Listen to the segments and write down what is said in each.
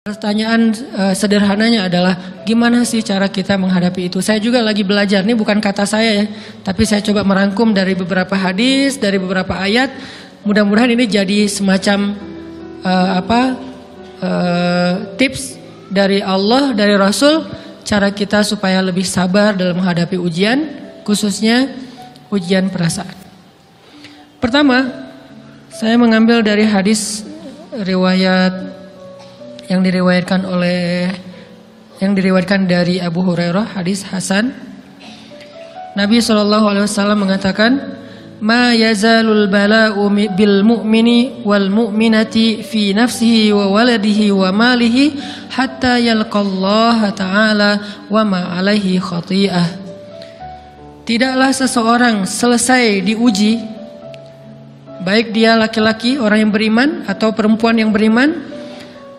Pertanyaan sederhananya adalah gimana sih cara kita menghadapi itu? Saya juga lagi belajar, ini bukan kata saya ya, tapi saya coba merangkum dari beberapa hadis, dari beberapa ayat. Mudah-mudahan ini jadi semacam tips dari Allah, dari Rasul, cara kita supaya lebih sabar dalam menghadapi ujian, khususnya ujian perasaan. Pertama, saya mengambil dari hadis riwayat yang diriwayatkan dari Abu Hurairah, hadis Hasan. Nabi SAW mengatakan, "Ma yazalul bala'u bil mu'mini wal mu'minati fi nafsihi wa waladihi wa malihi hatta yalqallaha ta'ala wa ma alaihi khati'ah." Tidaklah seseorang selesai diuji, baik dia laki-laki, orang yang beriman, atau perempuan yang beriman,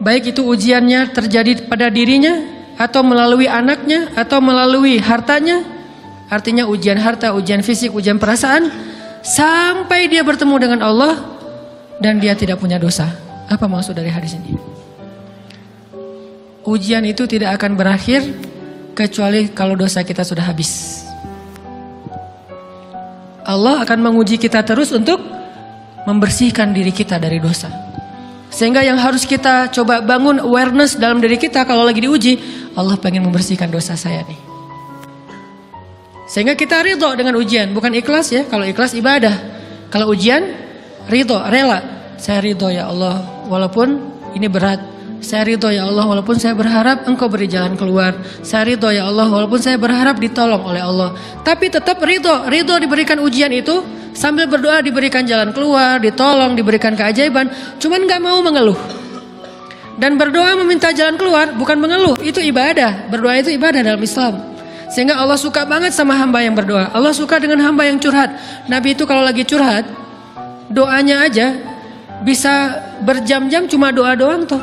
baik itu ujiannya terjadi pada dirinya, atau melalui anaknya, atau melalui hartanya. Artinya ujian harta, ujian fisik, ujian perasaan, sampai dia bertemu dengan Allah dan dia tidak punya dosa. Apa maksud dari hadis ini? Ujian itu tidak akan berakhir kecuali kalau dosa kita sudah habis. Allah akan menguji kita terus untuk membersihkan diri kita dari dosa. Sehingga yang harus kita coba bangun awareness dalam diri kita kalau lagi diuji, Allah pengen membersihkan dosa saya nih. Sehingga kita ridho dengan ujian, bukan ikhlas ya. Kalau ikhlas ibadah, kalau ujian ridho, rela. Saya ridho ya Allah, walaupun ini berat. Saya ridho ya Allah, walaupun saya berharap Engkau beri jalan keluar. Saya ridho ya Allah, walaupun saya berharap ditolong oleh Allah. Tapi tetap ridho diberikan ujian itu. Sambil berdoa diberikan jalan keluar, ditolong, diberikan keajaiban. Cuman gak mau mengeluh. Dan berdoa meminta jalan keluar bukan mengeluh, itu ibadah. Berdoa itu ibadah dalam Islam. Sehingga Allah suka banget sama hamba yang berdoa. Allah suka dengan hamba yang curhat. Nabi itu kalau lagi curhat, doanya aja bisa berjam-jam cuma doa doang tuh.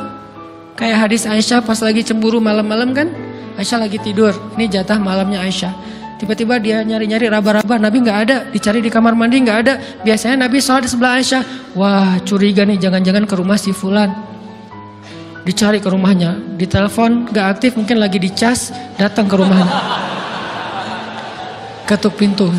Kayak hadis Aisyah pas lagi cemburu malam-malam kan. Aisyah lagi tidur, ini jatah malamnya Aisyah. Tiba-tiba dia nyari-nyari raba-raba, Nabi nggak ada, dicari di kamar mandi nggak ada. Biasanya Nabi sholat di sebelah Aisyah. Wah, curiga nih, jangan-jangan ke rumah si Fulan. Dicari ke rumahnya, ditelepon nggak aktif, mungkin lagi dicas, datang ke rumahnya. Ketuk pintu.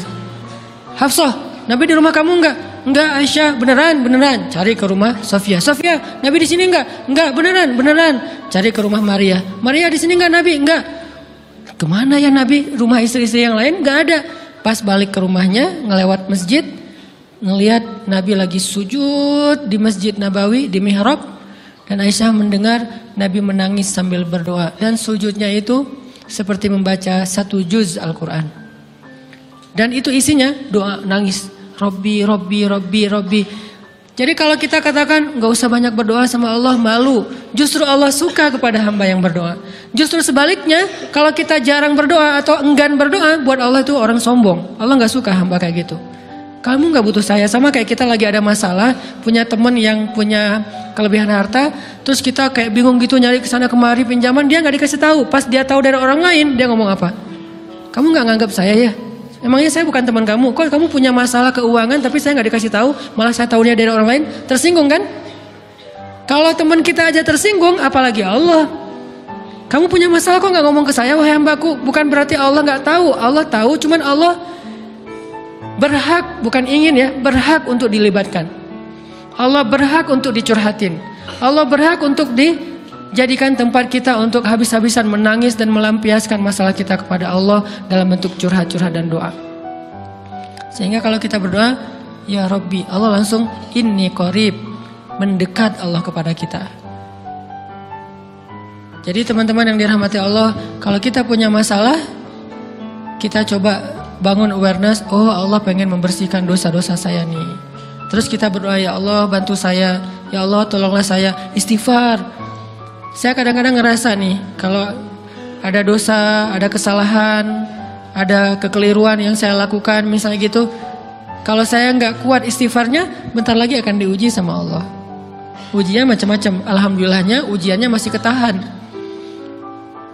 Hafsah, Nabi di rumah kamu nggak? Enggak Aisyah, beneran. Cari ke rumah Sofia. Sofia, Nabi di sini nggak? Enggak, beneran. Cari ke rumah Maria. Maria di sini nggak Nabi? Enggak. Kemana ya Nabi? Rumah istri-istri yang lain gak ada. Pas balik ke rumahnya, ngelewat masjid, ngelihat Nabi lagi sujud di Masjid Nabawi, di mihrab. Dan Aisyah mendengar Nabi menangis sambil berdoa. Dan sujudnya itu seperti membaca 1 juz Al-Quran. Dan itu isinya doa nangis. Robbi. Jadi kalau kita katakan gak usah banyak berdoa sama Allah, malu. Justru Allah suka kepada hamba yang berdoa. Justru sebaliknya, kalau kita jarang berdoa atau enggan berdoa, buat Allah itu orang sombong. Allah gak suka hamba kayak gitu. Kamu gak butuh saya, sama kayak kita lagi ada masalah, punya teman yang punya kelebihan harta, terus kita kayak bingung gitu nyari kesana kemari pinjaman, dia gak dikasih tahu. Pas dia tahu dari orang lain, dia ngomong apa? Kamu gak nganggap saya ya? Emangnya saya bukan teman kamu? Kok kamu punya masalah keuangan tapi saya gak dikasih tahu, malah saya tahunya dari orang lain? Tersinggung kan? Kalau teman kita aja tersinggung, apalagi Allah. Kamu punya masalah kok gak ngomong ke saya, wahai hambaku? Bukan berarti Allah gak tahu. Allah tahu, cuman Allah berhak, bukan ingin ya, berhak untuk dilibatkan. Allah berhak untuk dicurhatin. Allah berhak untuk dijadikan tempat kita untuk habis-habisan menangis dan melampiaskan masalah kita kepada Allah dalam bentuk curhat-curhat dan doa. Sehingga kalau kita berdoa, ya Rabbi, Allah langsung inni qarib, mendekat Allah kepada kita. Jadi teman-teman yang dirahmati Allah, kalau kita punya masalah, kita coba bangun awareness, oh Allah pengen membersihkan dosa-dosa saya nih. Terus kita berdoa, ya Allah bantu saya, ya Allah tolonglah saya, istighfar. Saya kadang-kadang ngerasa nih, kalau ada dosa, ada kesalahan, ada kekeliruan yang saya lakukan, misalnya gitu, kalau saya nggak kuat istighfarnya, bentar lagi akan diuji sama Allah. Ujinya macam-macam, alhamdulillahnya ujiannya masih ketahan.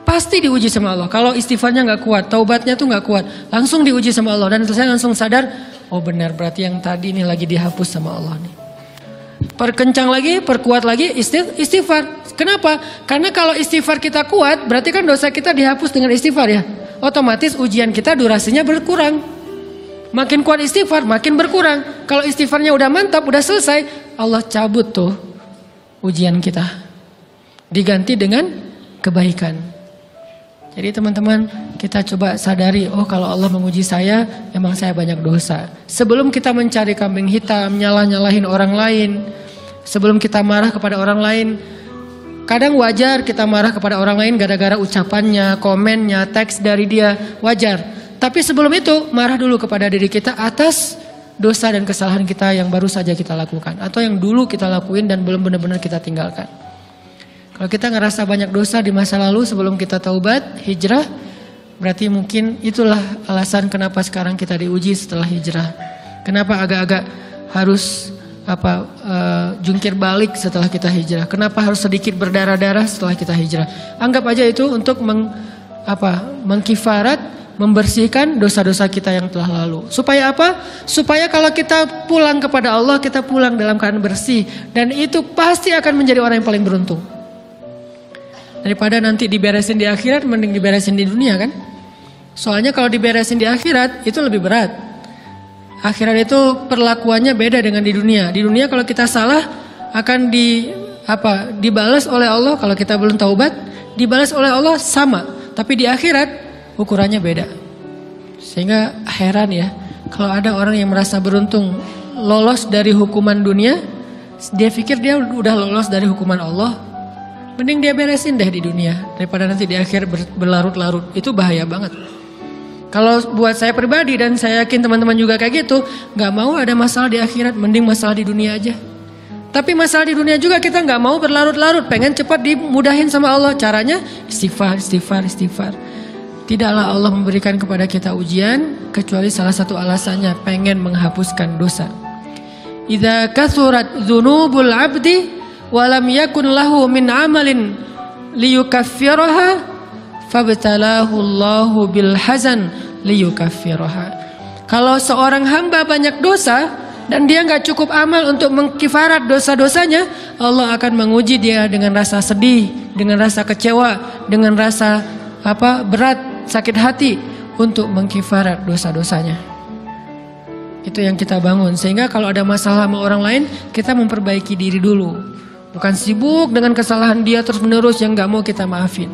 Pasti diuji sama Allah. Kalau istighfarnya nggak kuat, taubatnya tuh nggak kuat, langsung diuji sama Allah. Dan saya langsung sadar, oh benar berarti yang tadi ini lagi dihapus sama Allah nih. perkencang lagi, perkuat lagi istighfar. Kenapa? Karena kalau istighfar kita kuat, berarti kan dosa kita dihapus dengan istighfar ya. Otomatis ujian kita durasinya berkurang. Makin kuat istighfar, makin berkurang. Kalau istighfarnya udah mantap, udah selesai, Allah cabut tuh ujian kita. Diganti dengan kebaikan. Jadi teman-teman, kita coba sadari, oh kalau Allah menguji saya, emang saya banyak dosa. Sebelum kita mencari kambing hitam, nyalah-nyalahin orang lain, sebelum kita marah kepada orang lain, kadang wajar kita marah kepada orang lain gara-gara ucapannya, komennya, teks dari dia, wajar. Tapi sebelum itu, marah dulu kepada diri kita atas dosa dan kesalahan kita yang baru saja kita lakukan. Atau yang dulu kita lakuin dan belum benar-benar kita tinggalkan. Kalau kita ngerasa banyak dosa di masa lalu sebelum kita taubat, hijrah, berarti mungkin itulah alasan kenapa sekarang kita diuji setelah hijrah. Kenapa agak-agak harus jungkir balik setelah kita hijrah. Kenapa harus sedikit berdarah-darah setelah kita hijrah. Anggap aja itu untuk mengkifarat, membersihkan dosa-dosa kita yang telah lalu. Supaya apa? Supaya kalau kita pulang kepada Allah, kita pulang dalam keadaan bersih. Dan itu pasti akan menjadi orang yang paling beruntung. Daripada nanti diberesin di akhirat, mending diberesin di dunia kan? Soalnya kalau diberesin di akhirat, itu lebih berat. Akhirat itu perlakuannya beda dengan di dunia. Di dunia kalau kita salah, akan dibalas oleh Allah. Kalau kita belum taubat, dibalas oleh Allah sama. Tapi di akhirat, ukurannya beda. Sehingga heran ya, kalau ada orang yang merasa beruntung lolos dari hukuman dunia, dia pikir dia udah lolos dari hukuman Allah. Mending dia beresin deh di dunia daripada nanti di akhir berlarut-larut. Itu bahaya banget. Kalau buat saya pribadi dan saya yakin teman-teman juga kayak gitu, nggak mau ada masalah di akhirat, mending masalah di dunia aja. Tapi masalah di dunia juga kita nggak mau berlarut-larut, pengen cepat dimudahin sama Allah. Caranya istighfar. Tidaklah Allah memberikan kepada kita ujian kecuali salah satu alasannya pengen menghapuskan dosa. Idza kathurat dzunubul 'abdi walam yakun lahu min amalin liyukaffiraha fabtalahu Allahu bil hazan liyukaffiraha. Kalau seorang hamba banyak dosa dan dia nggak cukup amal untuk mengkifarat dosa-dosanya, Allah akan menguji dia dengan rasa sedih, dengan rasa kecewa, dengan rasa berat, sakit hati untuk mengkifarat dosa-dosanya. Itu yang kita bangun. Sehingga kalau ada masalah sama orang lain, kita memperbaiki diri dulu. Bukan sibuk dengan kesalahan dia terus-menerus yang gak mau kita maafin.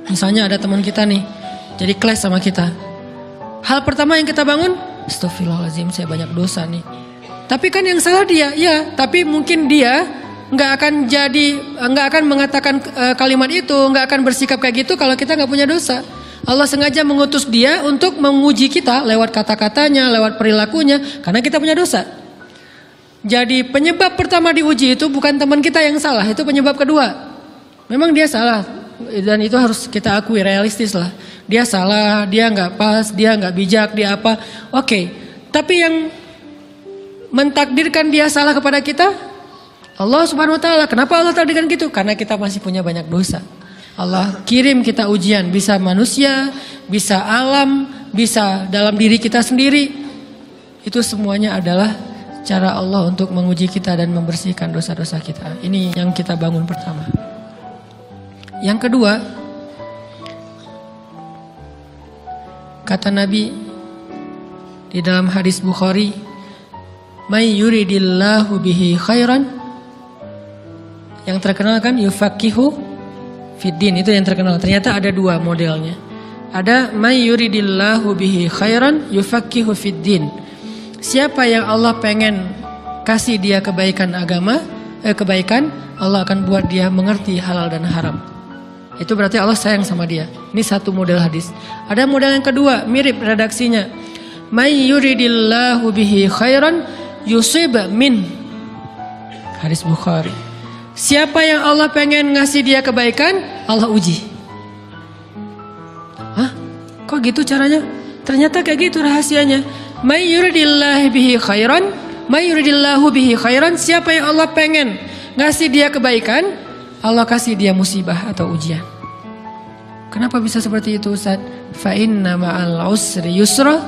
Misalnya ada teman kita nih, jadi clash sama kita. Hal pertama yang kita bangun, astagfirullahaladzim, saya banyak dosa nih. Tapi kan yang salah dia, ya. Tapi mungkin dia nggak akan mengatakan kalimat itu, nggak akan bersikap kayak gitu kalau kita nggak punya dosa. Allah sengaja mengutus dia untuk menguji kita lewat kata-katanya, lewat perilakunya, karena kita punya dosa. Jadi penyebab pertama diuji itu bukan teman kita yang salah, itu penyebab kedua. Memang dia salah dan itu harus kita akui, realistis lah. Dia salah, dia nggak pas, dia nggak bijak, dia apa? Oke. Tapi yang mentakdirkan dia salah kepada kita, Allah Subhanahu Wa Taala. Kenapa Allah takdirkan gitu? Karena kita masih punya banyak dosa. Allah kirim kita ujian, bisa manusia, bisa alam, bisa dalam diri kita sendiri. Itu semuanya adalah cara Allah untuk menguji kita dan membersihkan dosa-dosa kita. Ini yang kita bangun pertama. Yang kedua, kata Nabi di dalam hadis Bukhari, "May yuridillahu bihi khairan." Yang terkenal kan yufaqihu fiddin, itu yang terkenal. Ternyata ada dua modelnya. Ada may yuridillahu bihi khairan yufaqihu fiddin. Siapa yang Allah pengen kasih dia kebaikan kebaikan, Allah akan buat dia mengerti halal dan haram. Itu berarti Allah sayang sama dia. Ini satu model hadis. Ada model yang kedua, mirip redaksinya. May yuridillahu bihi khairan yusib min. Hadis Bukhari. Siapa yang Allah pengen ngasih dia kebaikan, Allah uji. Hah? Kok gitu caranya? Ternyata kayak gitu rahasianya. May yuridillahu bihi khairan, siapa yang Allah pengen ngasih dia kebaikan, Allah kasih dia musibah atau ujian. Kenapa bisa seperti itu, Ustaz? Fa inna ma'al usri yusra,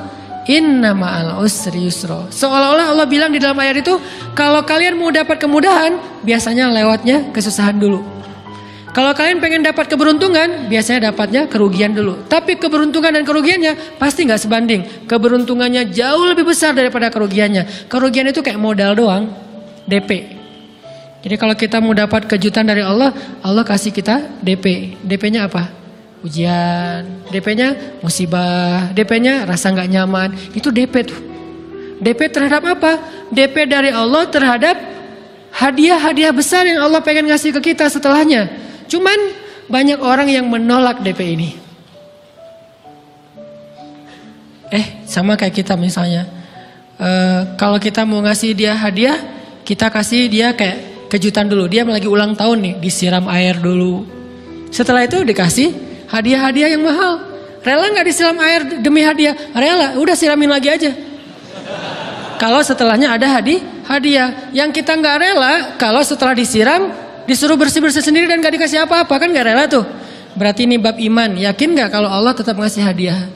Inna ma'al usri yusra. Seolah-olah Allah bilang di dalam ayat itu, kalau kalian mau dapat kemudahan, biasanya lewatnya kesusahan dulu. Kalau kalian pengen dapat keberuntungan, biasanya dapatnya kerugian dulu. Tapi keberuntungan dan kerugiannya pasti nggak sebanding. Keberuntungannya jauh lebih besar daripada kerugiannya. Kerugian itu kayak modal doang, DP. Jadi kalau kita mau dapat kejutan dari Allah, Allah kasih kita DP. DP-nya apa? Ujian. DP-nya musibah. DP-nya rasa nggak nyaman. Itu DP tuh. DP terhadap apa? DP dari Allah terhadap hadiah-hadiah besar yang Allah pengen ngasih ke kita setelahnya. Cuman banyak orang yang menolak DP ini. Sama kayak kita misalnya. Kalau kita mau ngasih dia hadiah, kita kasih dia kayak kejutan dulu. Dia lagi ulang tahun nih, disiram air dulu. Setelah itu dikasih hadiah-hadiah yang mahal. Rela nggak disiram air demi hadiah? Rela, udah siramin lagi aja. Kalau setelahnya ada hadiah. Yang kita nggak rela, kalau setelah disiram disuruh bersih-bersih sendiri dan nggak dikasih apa-apa, kan nggak rela tuh. Berarti ini bab iman. Yakin nggak kalau Allah tetap ngasih hadiah?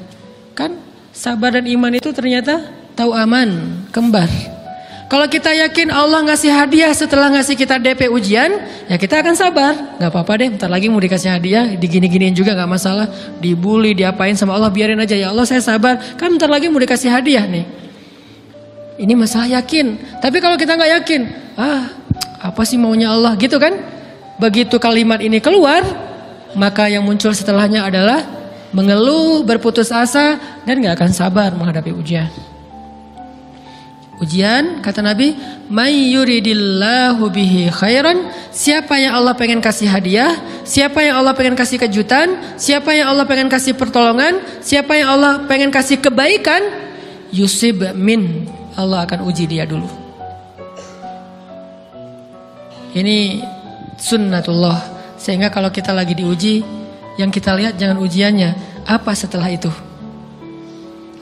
Kan sabar dan iman itu ternyata tahu aman, kembar. Kalau kita yakin Allah ngasih hadiah setelah ngasih kita DP ujian, ya kita akan sabar. Gak apa-apa deh, bentar lagi mau dikasih hadiah, digini-giniin juga gak masalah. Dibully, diapain sama Allah, biarin aja. Ya Allah saya sabar, kan bentar lagi mau dikasih hadiah nih. Ini masalah yakin. Tapi kalau kita gak yakin, apa sih maunya Allah gitu kan? Begitu kalimat ini keluar, maka yang muncul setelahnya adalah mengeluh, berputus asa, dan gak akan sabar menghadapi ujian. Ujian, kata Nabi, may yuridillahu bihi khairan, siapa yang Allah pengen kasih hadiah, siapa yang Allah pengen kasih kejutan, siapa yang Allah pengen kasih pertolongan, siapa yang Allah pengen kasih kebaikan, yusib min, Allah akan uji dia dulu. Ini sunnatullah. Sehingga kalau kita lagi diuji, yang kita lihat jangan ujiannya, apa setelah itu.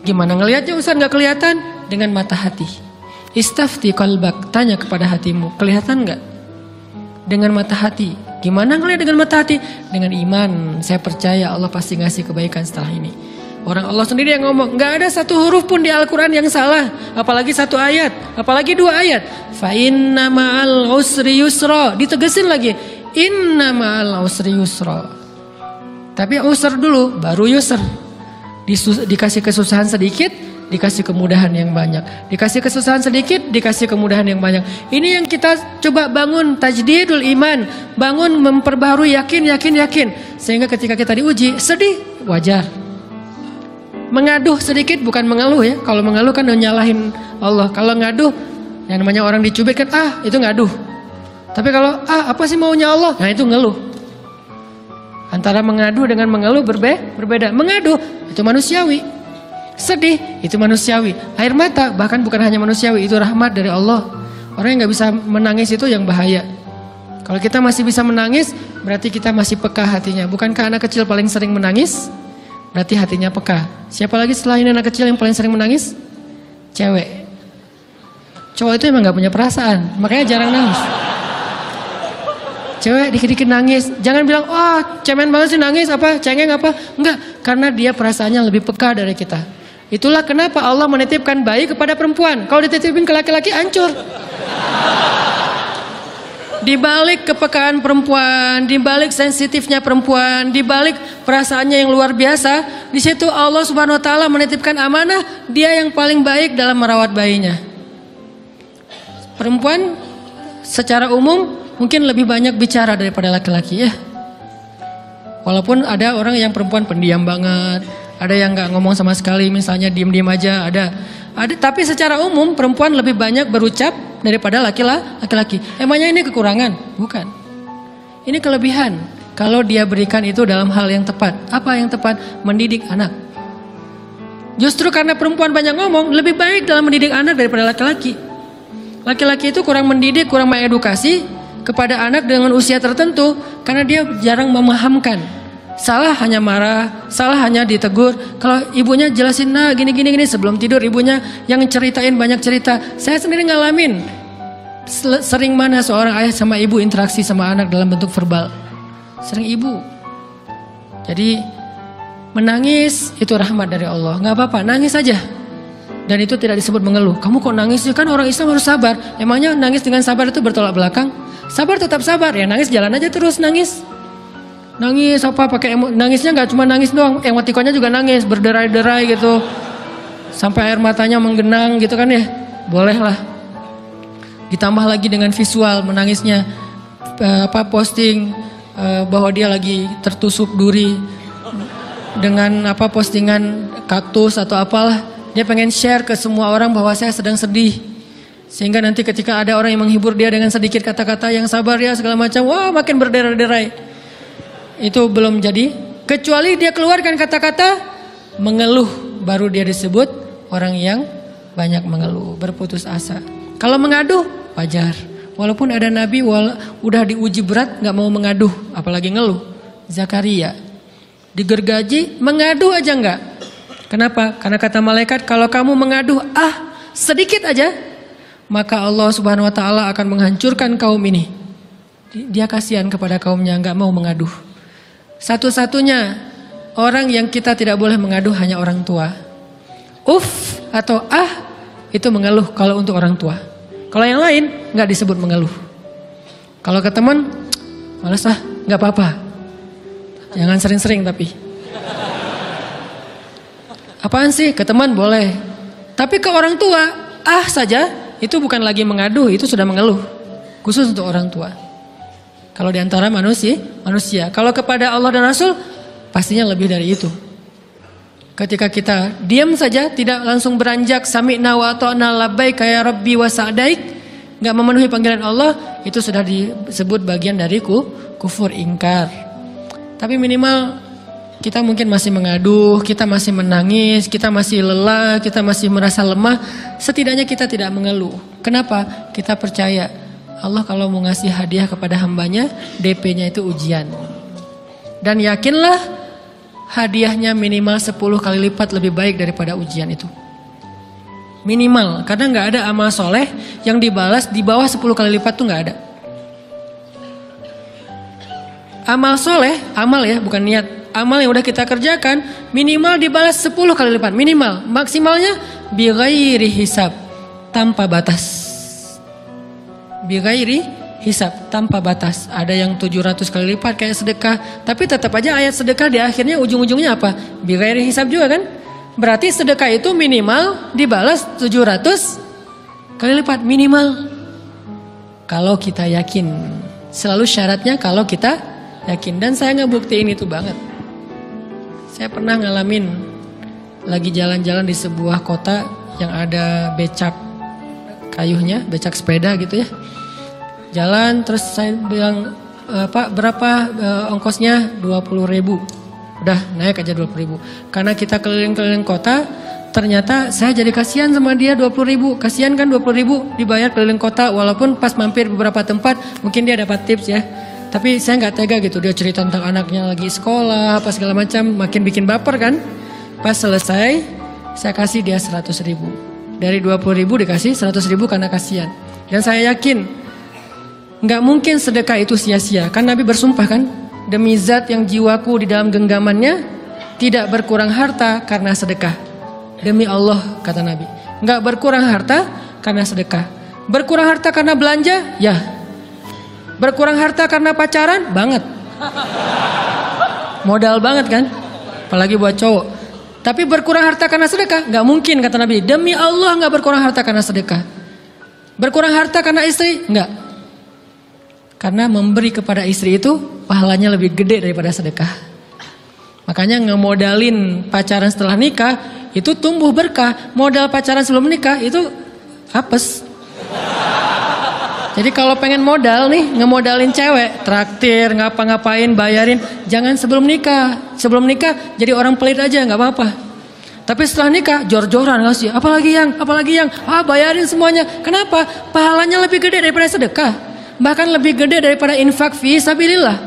Gimana ngelihatnya Ustaz? Gak kelihatan. Dengan mata hati. Istafti qalbak, tanya kepada hatimu, kelihatan gak? Dengan mata hati. Gimana ngelihat dengan mata hati? Dengan iman, saya percaya Allah pasti ngasih kebaikan setelah ini. Orang Allah sendiri yang ngomong, gak ada satu huruf pun di Al-Quran yang salah. Apalagi satu ayat, apalagi dua ayat. Fa inna ma'al usri yusra. Ditegesin lagi, inna ma'al usri yusra. Tapi usr dulu, baru yusr. Dikasih kesusahan sedikit, dikasih kemudahan yang banyak. Dikasih kesusahan sedikit, dikasih kemudahan yang banyak. Ini yang kita coba bangun, tajdidul iman. Bangun memperbaharui yakin. Sehingga ketika kita diuji, sedih, wajar. Mengaduh sedikit, bukan mengeluh ya. Kalau mengeluh kan nyalahin Allah. Kalau ngaduh, yang namanya orang dicubit kan, itu ngaduh. Tapi kalau, apa sih maunya Allah? Nah itu ngeluh. Antara mengadu dengan mengeluh berbeda. Mengaduh, itu manusiawi. Sedih, itu manusiawi. Air mata, bahkan bukan hanya manusiawi, itu rahmat dari Allah. Orang yang gak bisa menangis itu yang bahaya. Kalau kita masih bisa menangis, berarti kita masih peka hatinya. Bukankah anak kecil paling sering menangis? Berarti hatinya peka. Siapa lagi setelah ini anak kecil yang paling sering menangis? Cewek. Cowok itu emang gak punya perasaan, makanya jarang nangis. Cewek dikit-dikit nangis. Jangan bilang, cemen banget sih nangis, cengeng apa. Enggak, karena dia perasaannya lebih peka dari kita. Itulah kenapa Allah menitipkan bayi kepada perempuan. Kalau dititipin ke laki-laki hancur. Di balik kepekaan perempuan, di balik sensitifnya perempuan, di balik perasaannya yang luar biasa, di situ Allah Subhanahu wa taala menitipkan amanah, dia yang paling baik dalam merawat bayinya. Perempuan secara umum mungkin lebih banyak bicara daripada laki-laki ya. Walaupun ada orang yang perempuan pendiam banget, ada yang nggak ngomong sama sekali, misalnya diem-diem aja, ada. Tapi secara umum perempuan lebih banyak berucap daripada laki-laki. Emangnya ini kekurangan? Bukan. Ini kelebihan. Kalau dia berikan itu dalam hal yang tepat. Apa yang tepat? Mendidik anak. Justru karena perempuan banyak ngomong, lebih baik dalam mendidik anak daripada laki-laki. Laki-laki itu kurang mendidik, kurang mengedukasi kepada anak dengan usia tertentu karena dia jarang memahamkan. Salah hanya marah, salah hanya ditegur. Kalau ibunya jelasin, gini sebelum tidur ibunya yang ceritain banyak cerita. Saya sendiri ngalamin. Sering mana seorang ayah sama ibu interaksi sama anak dalam bentuk verbal. Sering ibu. Jadi menangis itu rahmat dari Allah. Gak apa-apa, nangis aja. Dan itu tidak disebut mengeluh. Kamu kok nangis sih? Kan orang Islam harus sabar. Emangnya nangis dengan sabar itu bertolak belakang? Sabar tetap sabar, ya nangis jalan aja terus nangis. Nangis apa pakai nangisnya nggak cuma nangis doang, emotikonnya juga nangis, berderai-derai gitu. Sampai air matanya menggenang gitu kan ya. Boleh lah. Ditambah lagi dengan visual menangisnya, posting bahwa dia lagi tertusuk duri dengan postingan kaktus atau apalah. Dia pengen share ke semua orang bahwa saya sedang sedih. Sehingga nanti ketika ada orang yang menghibur dia dengan sedikit kata-kata yang sabar ya segala macam, wah makin berderai-derai. Itu belum jadi. Kecuali dia keluarkan kata-kata mengeluh, baru dia disebut orang yang banyak mengeluh, berputus asa. Kalau mengaduh wajar. Walaupun ada nabi udah diuji berat nggak mau mengaduh, apalagi ngeluh. Zakaria digergaji mengadu aja nggak. Kenapa? Karena kata malaikat kalau kamu mengadu sedikit aja, maka Allah Subhanahu Wa Taala akan menghancurkan kaum ini. Dia kasihan kepada kaumnya, nggak mau mengaduh. Satu-satunya orang yang kita tidak boleh mengaduh hanya orang tua. Atau itu mengeluh kalau untuk orang tua. Kalau yang lain nggak disebut mengeluh. Kalau ke teman, malas nggak apa-apa. Jangan sering-sering tapi. Apaan sih? Ke teman boleh. Tapi ke orang tua, saja itu bukan lagi mengaduh, itu sudah mengeluh. Khusus untuk orang tua. Kalau diantara manusia. Kalau kepada Allah dan Rasul, pastinya lebih dari itu. Ketika kita diam saja, tidak langsung beranjak sami'na wa ata'na labbaik ya rabbi wa sa'daik, enggak memenuhi panggilan Allah, itu sudah disebut bagian dari kufur ingkar. Tapi minimal kita mungkin masih mengaduh, kita masih menangis, kita masih lelah, kita masih merasa lemah, setidaknya kita tidak mengeluh. Kenapa? Kita percaya Allah kalau mau ngasih hadiah kepada hambanya, DP-nya itu ujian. Dan yakinlah hadiahnya minimal 10 kali lipat lebih baik daripada ujian itu. Minimal, karena nggak ada amal soleh yang dibalas di bawah 10 kali lipat tuh nggak ada. Amal soleh, amal ya bukan niat. Amal yang udah kita kerjakan minimal dibalas 10 kali lipat. Minimal, maksimalnya bighairi hisab, tanpa batas. Bighairi hisab, tanpa batas. Ada yang 700 kali lipat kayak sedekah. Tapi tetap aja ayat sedekah di akhirnya ujung-ujungnya apa? Bighairi hisab juga kan? Berarti sedekah itu minimal dibalas 700 kali lipat minimal. Kalau kita yakin. Selalu syaratnya kalau kita yakin. Dan saya ngebuktiin itu banget. Saya pernah ngalamin lagi jalan-jalan di sebuah kota yang ada becak kayuhnya, becak sepeda gitu ya. Jalan terus saya bilang, Pak berapa ongkosnya? 20.000. Udah naik aja 20.000. Karena kita keliling-keliling kota, ternyata saya jadi kasihan sama dia 20.000. Kasihan kan 20.000 dibayar keliling kota, walaupun pas mampir beberapa tempat mungkin dia dapat tips ya. Tapi saya nggak tega gitu, dia cerita tentang anaknya lagi sekolah, apa segala macam, makin bikin baper kan. Pas selesai, saya kasih dia 100.000. Dari 20.000 dikasih 100.000 karena kasihan. Dan saya yakin nggak mungkin sedekah itu sia-sia. Kan Nabi bersumpah kan, demi zat yang jiwaku di dalam genggamannya, tidak berkurang harta karena sedekah. Demi Allah kata Nabi, nggak berkurang harta karena sedekah. Berkurang harta karena belanja, ya. Berkurang harta karena pacaran, banget. Modal banget kan, apalagi buat cowok. Tapi berkurang harta karena sedekah, nggak mungkin kata Nabi. Demi Allah nggak berkurang harta karena sedekah. Berkurang harta karena istri, nggak. Karena memberi kepada istri itu pahalanya lebih gede daripada sedekah. Makanya ngemodalin pacaran setelah nikah itu tumbuh berkah. Modal pacaran sebelum nikah itu apes. Jadi kalau pengen modal nih, ngemodalin cewek, traktir, ngapa-ngapain, bayarin, jangan sebelum nikah. Sebelum nikah jadi orang pelit aja, nggak apa-apa. Tapi setelah nikah jor-joran ngasih, apalagi yang, bayarin semuanya. Kenapa? Pahalanya lebih gede daripada sedekah. Bahkan lebih gede daripada infak fi sabilillah.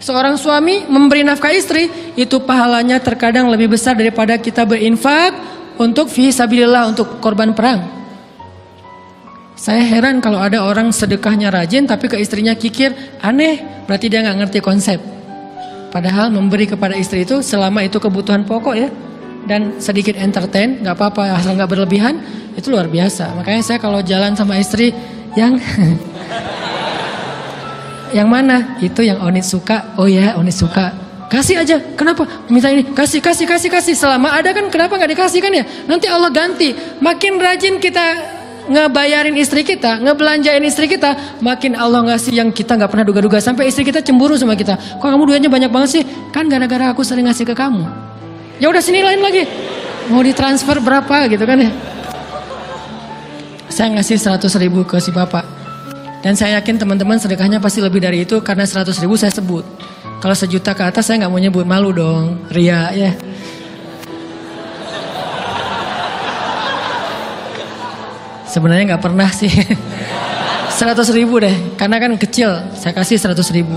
Seorang suami memberi nafkah istri, itu pahalanya terkadang lebih besar daripada kita berinfak untuk fi sabilillah, untuk korban perang. Saya heran kalau ada orang sedekahnya rajin tapi ke istrinya kikir, aneh, berarti dia nggak ngerti konsep. Padahal memberi kepada istri itu selama itu kebutuhan pokok ya, dan sedikit entertain, nggak apa-apa asal nggak berlebihan, itu luar biasa. Makanya saya kalau jalan sama istri yang yang mana? Itu yang Onit suka. Oh ya, Onit suka. Kasih aja. Kenapa? Minta ini. Kasih. Selama ada kan kenapa nggak dikasih kan ya? Nanti Allah ganti. Makin rajin kita ngebayarin istri kita, ngebelanjain istri kita, makin Allah ngasih yang kita nggak pernah duga-duga. Sampai istri kita cemburu sama kita. Kok kamu duitnya banyak banget sih? Kan gara-gara aku sering ngasih ke kamu. Ya udah sini lain lagi. Mau ditransfer berapa gitu kan ya? Saya ngasih 100.000 ke si bapak. Dan saya yakin teman-teman sedekahnya pasti lebih dari itu karena 100.000 saya sebut. Kalau 1 juta ke atas saya nggak mau nyebut, malu dong, ria ya. Sebenarnya nggak pernah sih. 100.000 deh, karena kan kecil. Saya kasih 100.000.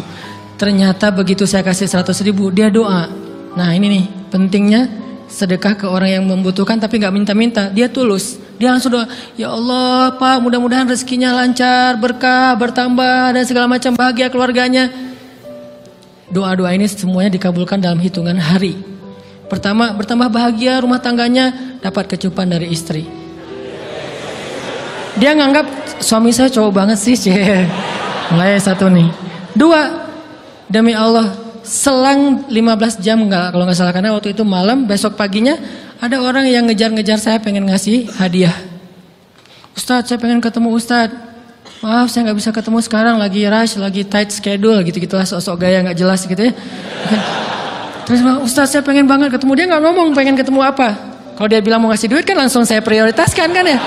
Ternyata begitu saya kasih 100.000 dia doa. Nah ini nih pentingnya sedekah ke orang yang membutuhkan tapi nggak minta-minta, dia tulus. Dia langsung doa, ya Allah Pak mudah-mudahan rezekinya lancar, berkah, bertambah dan segala macam, bahagia keluarganya. Doa-doa ini semuanya dikabulkan dalam hitungan hari. Pertama, bertambah bahagia rumah tangganya, dapat kecupan dari istri. Dia nganggap suami saya cowok banget sih. Mulai 1 nih. 2, demi Allah selang 15 jam kalau nggak salah, karena waktu itu malam, besok paginya ada orang yang ngejar-ngejar saya pengen ngasih hadiah. Ustadz saya pengen ketemu Ustadz. Maaf saya nggak bisa ketemu sekarang, lagi rush, lagi tight schedule gitu-gitulah, sosok gaya nggak jelas gitu ya. Terus Ustadz saya pengen banget ketemu, dia nggak ngomong pengen ketemu apa. Kalau dia bilang mau ngasih duit kan langsung saya prioritaskan kan ya.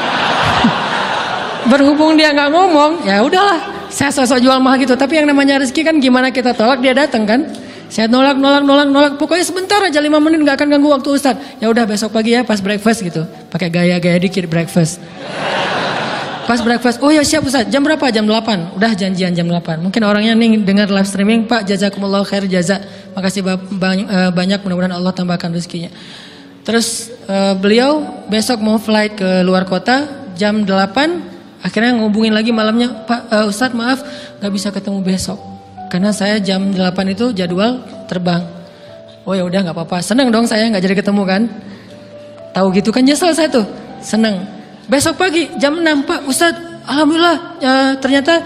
Berhubung dia nggak ngomong, ya udahlah, saya sosok jual mahal gitu. Tapi yang namanya rezeki kan gimana kita tolak dia datang kan. Saya nolak. Pokoknya sebentar aja 5 menit nggak akan ganggu waktu Ustadz. Ya udah besok pagi ya pas breakfast gitu. Pakai gaya-gaya dikit breakfast. Pas breakfast, oh ya siap Ustadz. Jam berapa? Jam 8. Udah janjian jam 8. Mungkin orangnya nih dengar live streaming, Pak jazakumullah khair jaza. Makasih banyak, mudah-mudahan Allah tambahkan rezekinya. Terus beliau besok mau flight ke luar kota jam 8. Akhirnya ngubungin lagi malamnya, Pak Ustadz maaf nggak bisa ketemu besok. Karena saya jam 8 itu jadwal terbang. Oh ya udah nggak apa-apa. Seneng dong saya nggak jadi ketemu kan. Tahu gitu kan nyesel saya tuh. Seneng. Besok pagi jam 6 Pak Ustadz. Alhamdulillah ternyata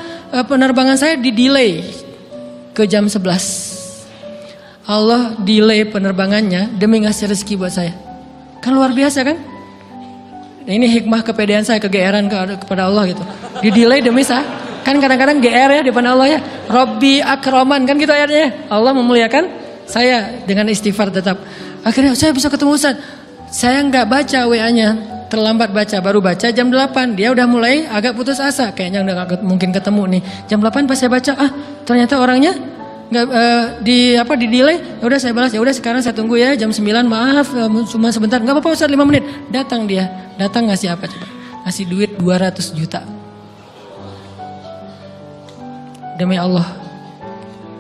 penerbangan saya di delay ke jam 11. Allah delay penerbangannya demi ngasih rezeki buat saya. Kan luar biasa kan. Nah, ini hikmah kepedean saya, kegeeran kepada Allah gitu. Di delay demi saya. Kan kadang-kadang GR ya di depan Allah ya. Robbi akroman kan gitu ayatnya. Allah memuliakan saya dengan istighfar tetap. Akhirnya saya bisa ketemu Ustaz. Saya nggak baca WA-nya, terlambat baca, baru baca jam 8. Dia udah mulai agak putus asa, kayaknya udah gak mungkin ketemu nih. Jam 8 pas saya baca, ternyata orangnya nggak di delay. Ya udah saya balas, ya udah sekarang saya tunggu ya jam 9. Maaf cuma sebentar. Nggak apa-apa Ustaz 5 menit. Datang dia, datang ngasih apa coba? Ngasih duit 200 juta. Demi Allah,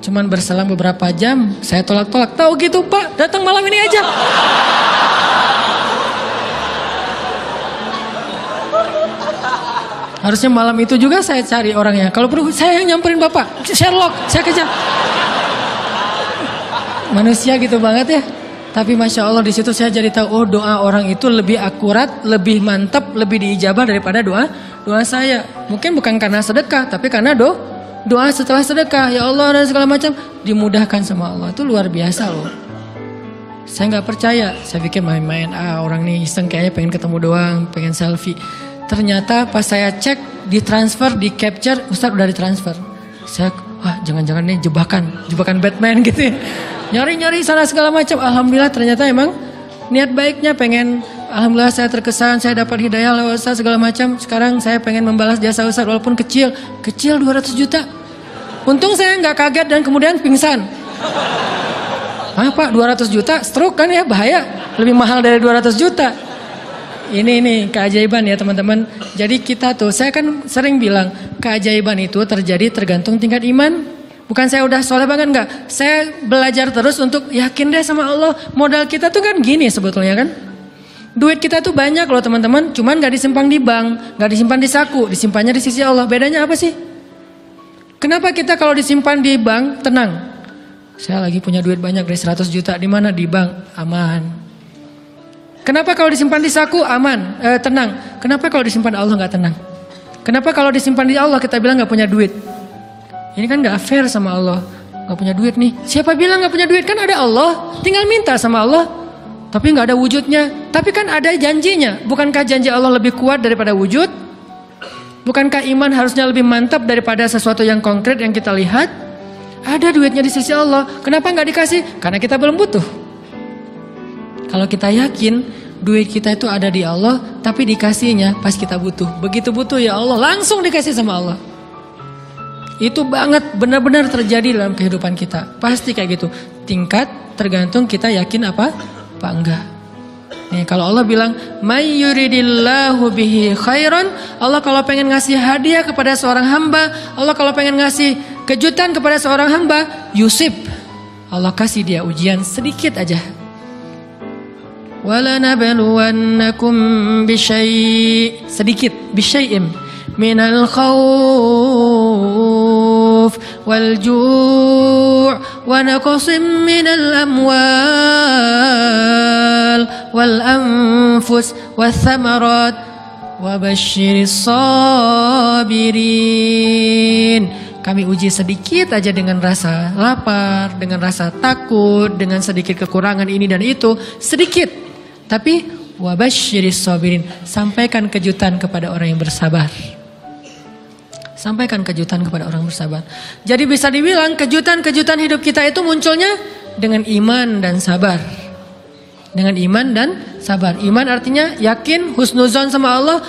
cuman berselang beberapa jam saya tolak-tolak. Tahu gitu Pak, datang malam ini aja. Harusnya malam itu juga saya cari orangnya. Kalau perlu saya yang nyamperin Bapak, Sherlock, saya kejar. Manusia gitu banget ya. Tapi Masya Allah di situ saya jadi tahu, oh doa orang itu lebih akurat, lebih mantap, lebih diijabah daripada doa saya. Mungkin bukan karena sedekah, tapi karena doa setelah sedekah, ya Allah dan segala macam dimudahkan sama Allah. Itu luar biasa loh. Saya nggak percaya, saya pikir main-main. Orang nih iseng kayaknya pengen ketemu doang, pengen selfie. Ternyata pas saya cek, ditransfer, di capture, Ustadz udah ditransfer. Saya, jangan-jangan nih jebakan Batman gitu ya. Nyari-nyari sana segala macam. Alhamdulillah ternyata emang niat baiknya pengen. Alhamdulillah saya terkesan, saya dapat hidayah lewat Ustaz segala macam. Sekarang saya pengen membalas jasa Ustaz walaupun kecil 200 juta. Untung saya nggak kaget dan kemudian pingsan. Pak 200 juta stroke kan ya, bahaya. Lebih mahal dari 200 juta. Ini keajaiban ya teman-teman. Jadi kita tuh, saya kan sering bilang keajaiban itu terjadi tergantung tingkat iman. Bukan saya udah soleh banget, enggak. Saya belajar terus untuk yakin deh sama Allah. Modal kita tuh kan gini sebetulnya kan. Duit kita tuh banyak loh teman-teman, cuman gak disimpan di bank, gak disimpan di saku, disimpannya di sisi Allah. Bedanya apa sih? Kenapa kita kalau disimpan di bank tenang? Saya lagi punya duit banyak dari 100 juta, di mana? Di bank, aman. Kenapa kalau disimpan di saku aman, tenang? Kenapa kalau disimpan Allah nggak tenang? Kenapa kalau disimpan di Allah kita bilang nggak punya duit? Ini kan nggak fair sama Allah. Nggak punya duit nih. Siapa bilang nggak punya duit? Kan ada Allah. Tinggal minta sama Allah. Tapi nggak ada wujudnya. Tapi kan ada janjinya. Bukankah janji Allah lebih kuat daripada wujud? Bukankah iman harusnya lebih mantap daripada sesuatu yang konkret yang kita lihat? Ada duitnya di sisi Allah. Kenapa nggak dikasih? Karena kita belum butuh. Kalau kita yakin duit kita itu ada di Allah, tapi dikasihnya pas kita butuh. Begitu butuh ya Allah, langsung dikasih sama Allah. Itu banget benar-benar terjadi dalam kehidupan kita. Pasti kayak gitu. Tingkat tergantung kita yakin apa enggak. Nih, kalau Allah bilang may yuridillahu bihi khairan, Allah kalau pengen ngasih hadiah kepada seorang hamba, Allah kalau pengen ngasih kejutan kepada seorang hamba, yusib, Allah kasih dia ujian sedikit aja. Wala nabluwannakum bisyai', sedikit, bisyai'im minal khawf wal ju' wa naqsim minal amwal wal anfus wath thamarat wa basyiris sabirin. Kami uji sedikit aja dengan rasa lapar, dengan rasa takut, dengan sedikit kekurangan ini dan itu, sedikit. Tapi wabasyiris sabirin, sampaikan kejutan kepada orang yang bersabar. Sampaikan kejutan kepada orang bersabar. Jadi bisa dibilang kejutan-kejutan hidup kita itu munculnya dengan iman dan sabar. Dengan iman dan sabar. Iman artinya yakin, husnuzon sama Allah.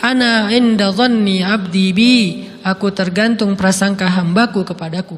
Ana inda dhanni abdi bi. Aku tergantung prasangka hambaku kepadaku.